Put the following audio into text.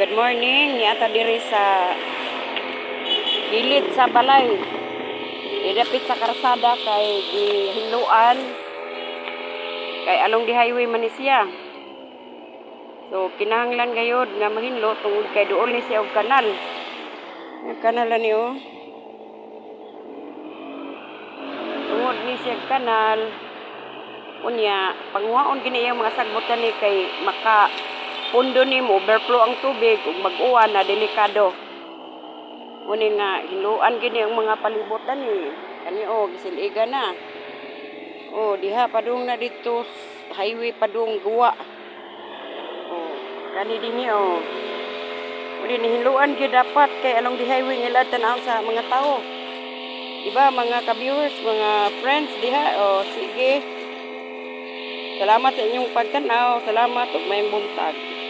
good morning. Niata diri sa gilid sa balay. Idapit sa karsada kay gihiluan. Kay along di highway man ni siya. So kinahanglan gayud nga mahinlo tungod kay duol ni siya og kanal. Ang kanal ni oh. Tungod ni siya og kanal. Unya panguhaon gini yung mga sagbutan ni kay maka pundo ni mo overflow ang tubig ug mag-uwan na delikado. Muni nga hiluan gini ang mga palibutan ni. Kani o gisiliga na. O diha padung na dito highway padung guwa. O kani dinhi o. Muni ni hiluan gyud dapat kay along di highway nila tan-aw sa mga tao. Diba mga ka-viewers, mga friends diha o sige. Salamat sa inyong pagtanaw. Salamat ug may buntag.